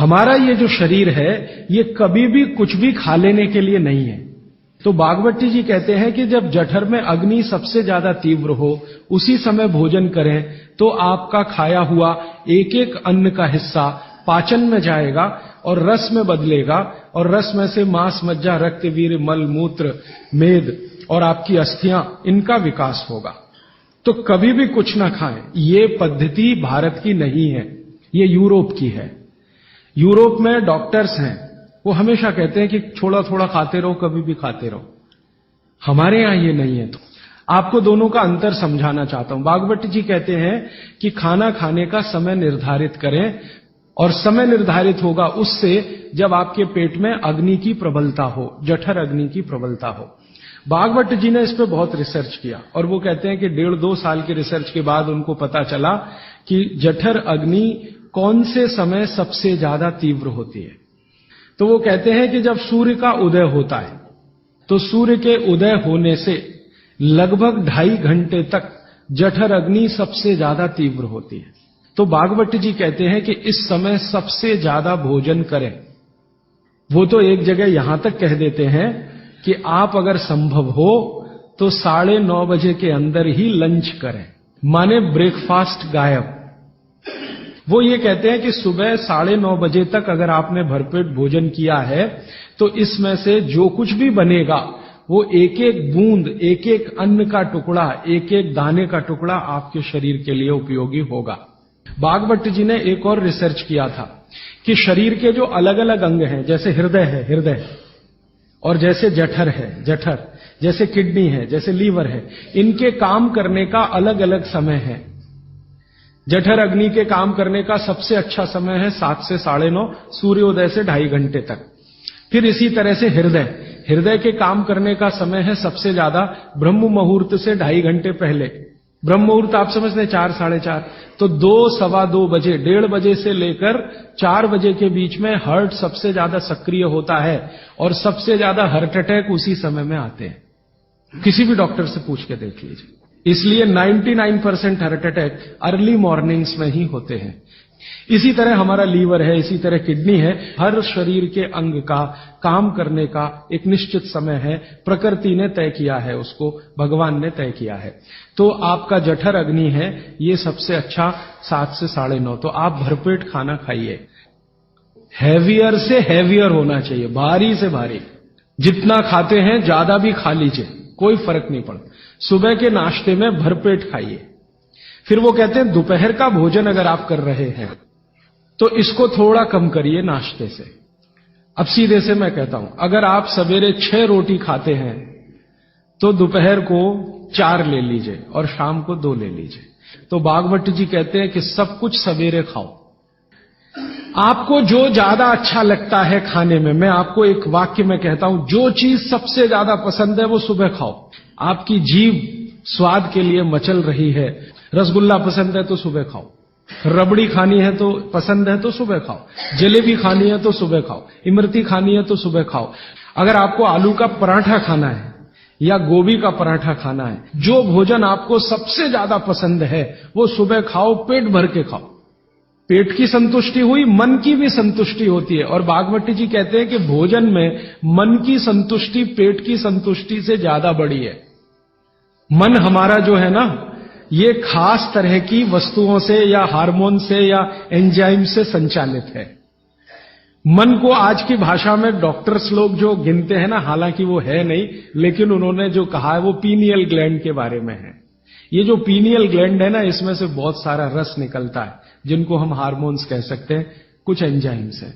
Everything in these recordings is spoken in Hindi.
हमारा ये जो शरीर है ये कभी भी कुछ भी खा लेने के लिए नहीं है। तो भागवती जी कहते हैं कि जब जठर में अग्नि सबसे ज्यादा तीव्र हो उसी समय भोजन करें तो आपका खाया हुआ एक एक अन्न का हिस्सा पाचन में जाएगा और रस में बदलेगा और रस में से मांस, मज्जा, रक्त, वीर्य, मल, मूत्र, मेद और आपकी अस्थियां, इनका विकास होगा। तो कभी भी कुछ ना खाएं। ये पद्धति भारत की नहीं है, ये यूरोप की है। यूरोप में डॉक्टर्स हैं, वो हमेशा कहते हैं कि थोड़ा थोड़ा खाते रहो, कभी भी खाते रहो। हमारे यहां ये नहीं है। तो आपको दोनों का अंतर समझाना चाहता हूं। भागवत जी कहते हैं कि खाना खाने का समय निर्धारित करें और समय निर्धारित होगा उससे जब आपके पेट में अग्नि की प्रबलता हो, जठर अग्नि की प्रबलता हो। भागवत जी ने इस पे बहुत रिसर्च किया और वो कहते हैं कि 1.5-2 साल की रिसर्च के बाद उनको पता चला कि जठर अग्नि कौन से समय सबसे ज्यादा तीव्र होती है। तो वो कहते हैं कि जब सूर्य का उदय होता है तो सूर्य के उदय होने से लगभग 2.5 घंटे तक जठर अग्नि सबसे ज्यादा तीव्र होती है। तो भागवत जी कहते हैं कि इस समय सबसे ज्यादा भोजन करें। वो तो एक जगह यहां तक कह देते हैं कि आप अगर संभव हो तो 9:30 बजे के अंदर ही लंच करें, माने ब्रेकफास्ट गायब। वो ये कहते हैं कि सुबह 9:30 बजे तक अगर आपने भरपेट भोजन किया है तो इसमें से जो कुछ भी बनेगा वो एक एक बूंद, एक एक अन्न का टुकड़ा, एक एक दाने का टुकड़ा आपके शरीर के लिए उपयोगी होगा। भागवत जी ने एक और रिसर्च किया था कि शरीर के जो अलग अलग अंग हैं, जैसे हृदय है हृदय, और जैसे जठर है जठर, जैसे किडनी है, जैसे लीवर है, इनके काम करने का अलग अलग समय है। जठर अग्नि के काम करने का सबसे अच्छा समय है 7 से 9:30, सूर्योदय से 2.5 घंटे तक। फिर इसी तरह से हृदय के काम करने का समय है सबसे ज्यादा ब्रह्म मुहूर्त से 2.5 घंटे पहले। ब्रह्म मुहूर्त आप समझते हैं 4, 4:30, तो 2, 2:15 बजे, 1:30 बजे से लेकर 4 बजे के बीच में हार्ट सबसे ज्यादा सक्रिय होता है और सबसे ज्यादा हार्ट अटैक उसी समय में आते हैं। किसी भी डॉक्टर से पूछ के देख लीजिए। इसलिए 99% हार्ट अटैक अर्ली मॉर्निंग्स में ही होते हैं। इसी तरह हमारा लीवर है, इसी तरह किडनी है। हर शरीर के अंग का काम करने का एक निश्चित समय है, प्रकृति ने तय किया है, उसको भगवान ने तय किया है। तो आपका जठर अग्नि है, ये सबसे अच्छा 7 से 9:30। तो आप भरपेट खाना खाइए। हैवियर से हैवियर होना चाहिए, भारी से भारी। जितना खाते हैं ज्यादा भी खा लीजिए, कोई फर्क नहीं पड़ता। सुबह के नाश्ते में भरपेट खाइए। फिर वो कहते हैं दोपहर का भोजन अगर आप कर रहे हैं तो इसको थोड़ा कम करिए नाश्ते से। अब सीधे से मैं कहता हूं, अगर आप सवेरे 6 रोटी खाते हैं तो दोपहर को 4 ले लीजिए और शाम को 2 ले लीजिए। तो भागवत जी कहते हैं कि सब कुछ सवेरे खाओ। आपको जो ज्यादा अच्छा लगता है खाने में, मैं आपको एक वाक्य में कहता हूं, जो चीज सबसे ज्यादा पसंद है वो सुबह खाओ। आपकी जीभ स्वाद के लिए मचल रही है, रसगुल्ला पसंद है तो सुबह खाओ, रबड़ी खानी है तो पसंद है तो सुबह खाओ, जलेबी खानी है तो सुबह खाओ, इमरती खानी है तो सुबह खाओ। अगर आपको आलू का पराठा खाना है या गोभी का पराठा खाना है, जो भोजन आपको सबसे ज्यादा पसंद है वो सुबह खाओ, पेट भर के खाओ। पेट की संतुष्टि हुई, मन की भी संतुष्टि होती है। और भागवती जी कहते हैं कि भोजन में मन की संतुष्टि पेट की संतुष्टि से ज्यादा बड़ी है। मन हमारा जो है ना, ये खास तरह की वस्तुओं से या हार्मोन से या एंजाइम से संचालित है। मन को आज की भाषा में डॉक्टर्स लोग जो गिनते हैं ना, हालांकि वो है नहीं, लेकिन उन्होंने जो कहा है वो पीनियल ग्लैंड के बारे में है। ये जो पीनियल ग्लैंड है ना, इसमें से बहुत सारा रस निकलता है, जिनको हम हार्मोन्स कह सकते हैं, कुछ एंजाइम्स हैं।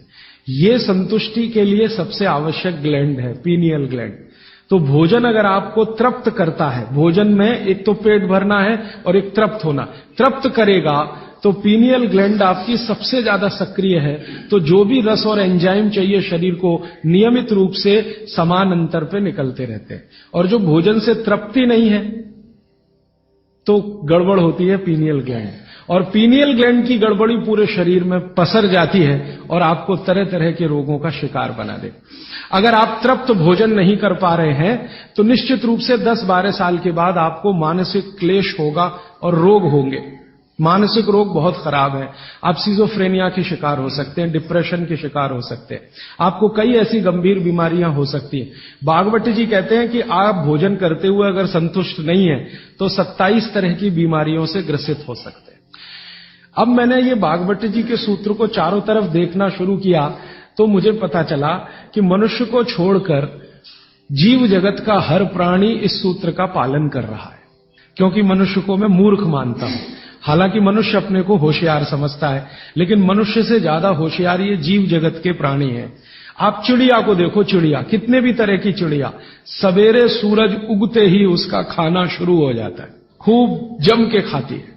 ये संतुष्टि के लिए सबसे आवश्यक ग्लैंड है पीनियल ग्लैंड। तो भोजन अगर आपको तृप्त करता है, भोजन में एक तो पेट भरना है और एक तृप्त होना, तृप्त करेगा तो पीनियल ग्लैंड आपकी सबसे ज्यादा सक्रिय है। तो जो भी रस और एंजाइम चाहिए शरीर को, नियमित रूप से समान अंतर पे निकलते रहते हैं। और जो भोजन से तृप्ति नहीं है तो गड़बड़ होती है पीनियल ग्लैंड, और पीनियल ग्लैंड की गड़बड़ी पूरे शरीर में पसर जाती है और आपको तरह तरह के रोगों का शिकार बना दे। अगर आप तृप्त भोजन नहीं कर पा रहे हैं तो निश्चित रूप से 10-12 साल के बाद आपको मानसिक क्लेश होगा और रोग होंगे। मानसिक रोग बहुत खराब है। आप सिजोफ्रेनिया के शिकार हो सकते हैं, डिप्रेशन के शिकार हो सकते हैं, आपको कई ऐसी गंभीर बीमारियां हो सकती हैं। भागवत जी कहते हैं कि आप भोजन करते हुए अगर संतुष्ट नहीं है तो 27 तरह की बीमारियों से ग्रसित हो सकते हैं। अब मैंने ये भागवत जी के सूत्र को चारों तरफ देखना शुरू किया तो मुझे पता चला कि मनुष्य को छोड़कर जीव जगत का हर प्राणी इस सूत्र का पालन कर रहा है, क्योंकि मनुष्य को मैं मूर्ख मानता हूं। हालांकि मनुष्य अपने को होशियार समझता है, लेकिन मनुष्य से ज्यादा होशियार ये जीव जगत के प्राणी हैं। आप चिड़िया को देखो, चिड़िया कितने भी तरह की चिड़िया, सवेरे सूरज उगते ही उसका खाना शुरू हो जाता है, खूब जम के खाती है।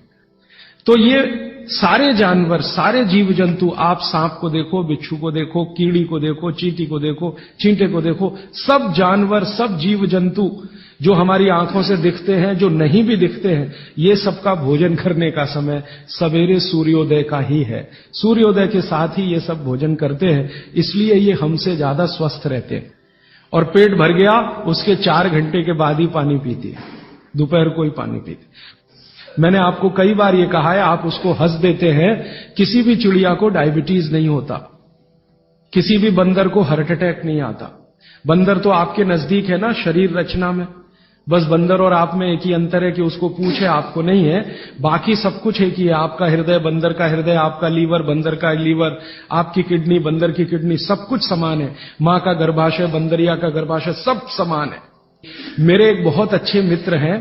तो ये सारे जानवर, सारे जीव जंतु, आप सांप को देखो, बिच्छू को देखो, कीड़ी को देखो, चींटी को देखो, चींटे को देखो, सब जानवर, सब जीव जंतु जो हमारी आंखों से दिखते हैं, जो नहीं भी दिखते हैं, ये सबका भोजन करने का समय सवेरे सूर्योदय का ही है। सूर्योदय के साथ ही ये सब भोजन करते हैं, इसलिए ये हमसे ज्यादा स्वस्थ रहते हैं। और पेट भर गया उसके 4 घंटे के बाद ही पानी पीती है, दोपहर को ही पानी पीती। मैंने आपको कई बार ये कहा है, आप उसको हंस देते हैं, किसी भी चिड़िया को डायबिटीज नहीं होता, किसी भी बंदर को हार्ट अटैक नहीं आता। बंदर तो आपके नजदीक है ना शरीर रचना में, बस बंदर और आप में एक ही अंतर है कि उसको पूंछ है, आपको नहीं है, बाकी सब कुछ एक ही है। आपका हृदय बंदर का हृदय, आपका लीवर बंदर का लीवर, आपकी किडनी बंदर की किडनी, सब कुछ समान है। मां का गर्भाशय, बंदरिया का गर्भाशय, सब समान है। मेरे एक बहुत अच्छे मित्र हैं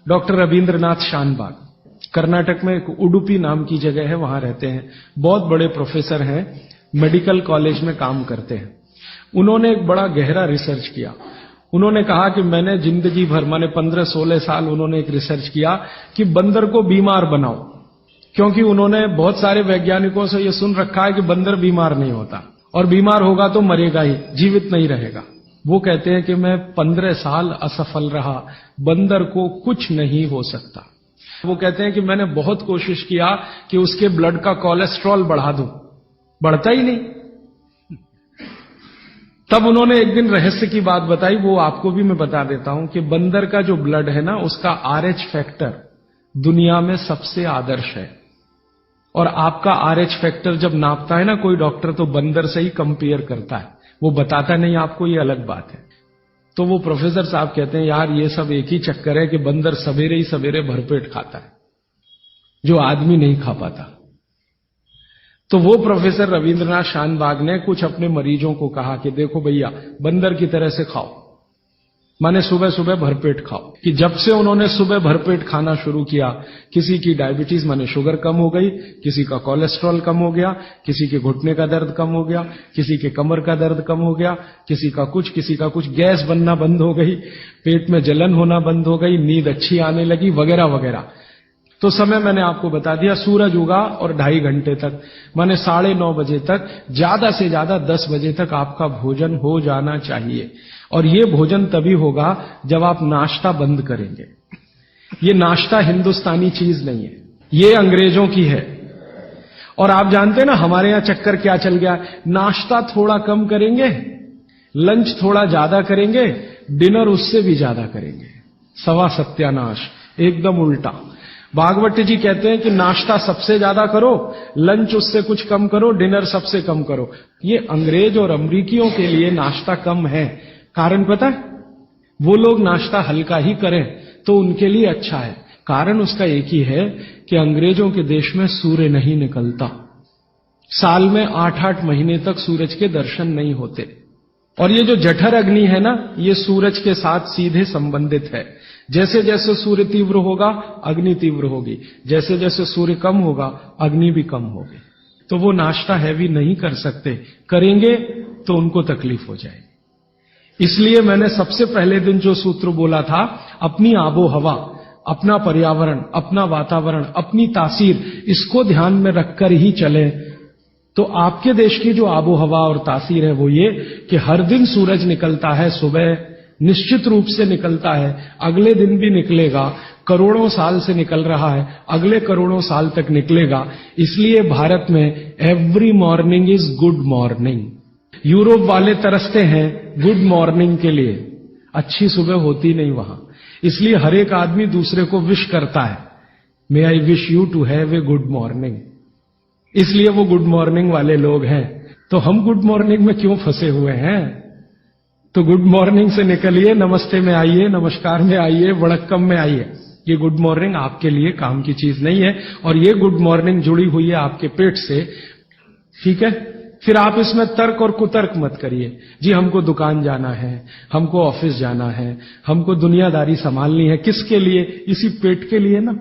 डॉक्टर रविंद्रनाथ शानबाग, कर्नाटक में एक उडुपी नाम की जगह है, वहां रहते हैं, बहुत बड़े प्रोफेसर हैं, मेडिकल कॉलेज में काम करते हैं। उन्होंने एक बड़ा गहरा रिसर्च किया। उन्होंने कहा कि मैंने जिंदगी भर, माने 15-16 साल उन्होंने एक रिसर्च किया कि बंदर को बीमार बनाओ, क्योंकि उन्होंने बहुत सारे वैज्ञानिकों से यह सुन रखा है कि बंदर बीमार नहीं होता, और बीमार होगा तो मरेगा ही, जीवित नहीं रहेगा। वो कहते हैं कि मैं 15 साल असफल रहा, बंदर को कुछ नहीं हो सकता। वो कहते हैं कि मैंने बहुत कोशिश किया कि उसके ब्लड का कोलेस्ट्रॉल बढ़ा दूं, बढ़ता ही नहीं। तब उन्होंने एक दिन रहस्य की बात बताई, वो आपको भी मैं बता देता हूं कि बंदर का जो ब्लड है ना, उसका RH फैक्टर दुनिया में सबसे आदर्श है। और आपका RH फैक्टर जब नापता है ना कोई डॉक्टर, तो बंदर से ही कंपेयर करता है, वो बताता नहीं आपको, ये अलग बात है। तो वो प्रोफेसर साहब कहते हैं, यार ये सब एक ही चक्कर है कि बंदर सवेरे ही सवेरे भरपेट खाता है, जो आदमी नहीं खा पाता। तो वो प्रोफेसर रविंद्रनाथ शानबाग ने कुछ अपने मरीजों को कहा कि देखो भैया, बंदर की तरह से खाओ, माने सुबह सुबह भरपेट खाओ। कि जब से उन्होंने सुबह भरपेट खाना शुरू किया, किसी की डायबिटीज माने शुगर कम हो गई, किसी का कोलेस्ट्रॉल कम हो गया, किसी के घुटने का दर्द कम हो गया, किसी के कमर का दर्द कम हो गया, किसी का कुछ, गैस बनना बंद हो गई, पेट में जलन होना बंद हो गई, नींद अच्छी आने लगी, वगैरह वगैरह। तो समय मैंने आपको बता दिया, सूरज उगा और 2.5 घंटे तक, माने 9:30 बजे तक, ज्यादा से ज्यादा 10 बजे तक आपका भोजन हो जाना चाहिए। और ये भोजन तभी होगा जब आप नाश्ता बंद करेंगे। ये नाश्ता हिंदुस्तानी चीज नहीं है, ये अंग्रेजों की है। और आप जानते हैं ना हमारे यहां चक्कर क्या चल गया, नाश्ता थोड़ा कम करेंगे, लंच थोड़ा ज्यादा करेंगे, डिनर उससे भी ज्यादा करेंगे। सवा सत्यानाश, एकदम उल्टा। भागवत जी कहते हैं कि नाश्ता सबसे ज्यादा करो, लंच उससे कुछ कम करो, डिनर सबसे कम करो। ये अंग्रेज और अमरीकियों के लिए नाश्ता कम है। कारण पता है? वो लोग नाश्ता हल्का ही करें तो उनके लिए अच्छा है। कारण उसका एक ही है कि अंग्रेजों के देश में सूर्य नहीं निकलता, साल में 8-8 महीने तक सूरज के दर्शन नहीं होते। और ये जो जठर अग्नि है ना, ये सूरज के साथ सीधे संबंधित है। जैसे जैसे सूर्य तीव्र होगा, अग्नि तीव्र होगी, जैसे जैसे सूर्य कम होगा, अग्नि भी कम होगी। तो वो नाश्ता हैवी नहीं कर सकते, करेंगे तो उनको तकलीफ हो जाएगी। इसलिए मैंने सबसे पहले दिन जो सूत्र बोला था, अपनी आबो हवा, अपना पर्यावरण, अपना वातावरण, अपनी तासीर, इसको ध्यान में रखकर ही चले। तो आपके देश की जो आबो हवा और तासीर है वो ये कि हर दिन सूरज निकलता है, सुबह निश्चित रूप से निकलता है, अगले दिन भी निकलेगा, करोड़ों साल से निकल रहा है, अगले करोड़ों साल तक निकलेगा। इसलिए भारत में every morning is good morning. Europe वाले तरसते हैं गुड मॉर्निंग के लिए, अच्छी सुबह होती नहीं वहां, इसलिए हर एक आदमी दूसरे को विश करता है। May I wish you to have a good morning. इसलिए वो गुड मॉर्निंग वाले लोग हैं। तो हम गुड मॉर्निंग में क्यों फंसे हुए हैं? तो गुड मॉर्निंग से निकलिए, नमस्ते में आइए, नमस्कार में आइए, वणक्कम में आइए। ये गुड मॉर्निंग आपके लिए काम की चीज नहीं है, और ये गुड मॉर्निंग जुड़ी हुई है आपके पेट से, ठीक है? फिर आप इसमें तर्क और कुतर्क मत करिए। जी हमको दुकान जाना है, हमको ऑफिस जाना है, हमको दुनियादारी संभालनी है। किसके लिए? इसी पेट के लिए ना।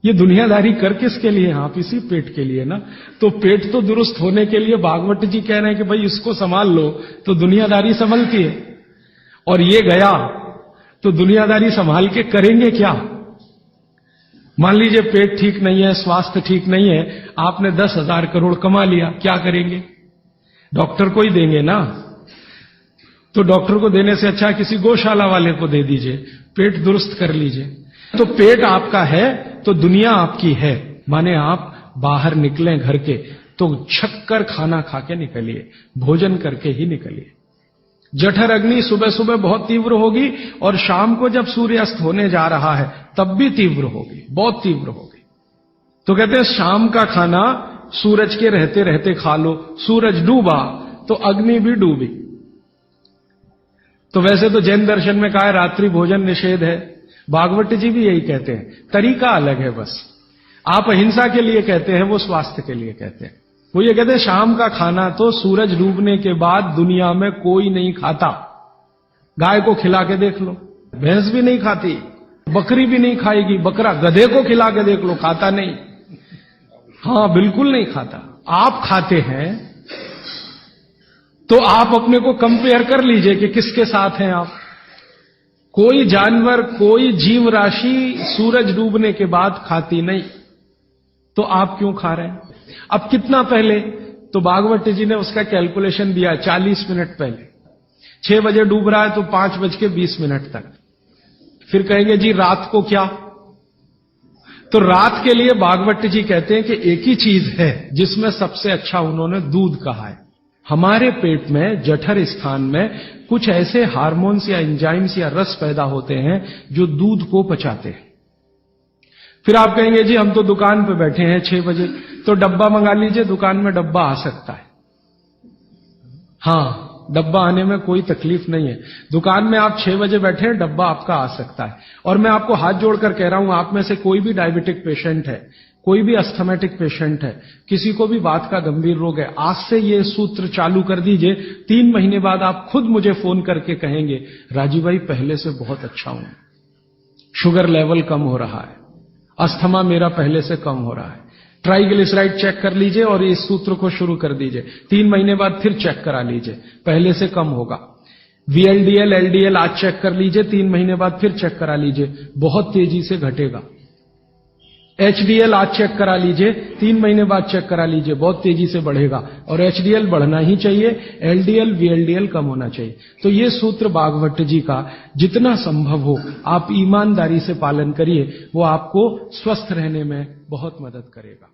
ये दुनियादारी कर किसके लिए? आप इसी पेट के लिए ना। तो पेट तो दुरुस्त होने के लिए भागवत जी कह रहे हैं कि भाई इसको संभाल लो तो दुनियादारी संभलती है। और ये गया तो दुनियादारी संभाल के करेंगे क्या? मान लीजिए पेट ठीक नहीं है, स्वास्थ्य ठीक नहीं है, आपने 10,000 करोड़ कमा लिया, क्या करेंगे? डॉक्टर को ही देंगे ना। तो डॉक्टर को देने से अच्छा किसी गौशाला वाले को दे दीजिए, पेट दुरुस्त कर लीजिए। तो पेट आपका है तो दुनिया आपकी है। माने आप बाहर निकलें घर के तो छक्कर खाना खा के निकलिए, भोजन करके ही निकलिए। जठर अग्नि सुबह सुबह बहुत तीव्र होगी, और शाम को जब सूर्यास्त होने जा रहा है तब भी तीव्र होगी, बहुत तीव्र होगी। तो कहते हैं शाम का खाना सूरज के रहते रहते खा लो। सूरज डूबा तो अग्नि भी डूबी। तो वैसे तो जैन दर्शन में कहा है रात्रि भोजन निषेध है, भागवत जी भी यही कहते हैं, तरीका अलग है बस। आप अहिंसा के लिए कहते हैं, वो स्वास्थ्य के लिए कहते हैं। वो ये कहते हैं शाम का खाना तो सूरज डूबने के बाद दुनिया में कोई नहीं खाता। गाय को खिला के देख लो, भैंस भी नहीं खाती, बकरी भी नहीं खाएगी, बकरा गधे को खिला के देख लो, खाता नहीं। हाँ बिल्कुल नहीं खाता। आप खाते हैं तो आप अपने को कंपेयर कर लीजिए कि किसके साथ हैं आप। कोई जानवर, कोई जीव राशि सूरज डूबने के बाद खाती नहीं, तो आप क्यों खा रहे हैं? अब कितना पहले? तो भागवत जी ने उसका कैलकुलेशन दिया 40 मिनट पहले। 6 बजे डूब रहा है तो 5:20 तक। फिर कहेंगे जी रात को क्या? तो रात के लिए भागवत जी कहते हैं कि एक ही चीज है जिसमें सबसे अच्छा उन्होंने दूध कहा है। हमारे पेट में जठर स्थान में कुछ ऐसे हार्मोन्स या एंजाइम्स या रस पैदा होते हैं जो दूध को पचाते हैं। फिर आप कहेंगे जी हम तो दुकान पे बैठे हैं 6 बजे, तो डब्बा मंगा लीजिए, दुकान में डब्बा आ सकता है। हाँ, डब्बा आने में कोई तकलीफ नहीं है। दुकान में आप 6 बजे बैठे हैं, डब्बा आपका आ सकता है। और मैं आपको हाथ जोड़कर कह रहा हूं, आप में से कोई भी डायबिटिक पेशेंट है, कोई भी अस्थमेटिक पेशेंट है, किसी को भी बात का गंभीर रोग है, आज से ये सूत्र चालू कर दीजिए। 3 महीने बाद आप खुद मुझे फोन करके कहेंगे राजीव भाई पहले से बहुत अच्छा हूं, शुगर लेवल कम हो रहा है, अस्थमा मेरा पहले से कम हो रहा है। ट्राइग्लिसराइड चेक कर लीजिए और इस सूत्र को शुरू कर दीजिए। 3 महीने बाद फिर चेक करा लीजिए, पहले से कम होगा। VLDL, LDL आज चेक कर लीजिए, 3 महीने बाद फिर चेक करा लीजिए, बहुत तेजी से घटेगा। HDL आज चेक करा लीजिए, 3 महीने बाद चेक करा लीजिए, बहुत तेजी से बढ़ेगा। और HDL बढ़ना ही चाहिए, LDL, VLDL कम होना चाहिए। तो ये सूत्र भागवत जी का जितना संभव हो आप ईमानदारी से पालन करिए, वो आपको स्वस्थ रहने में बहुत मदद करेगा।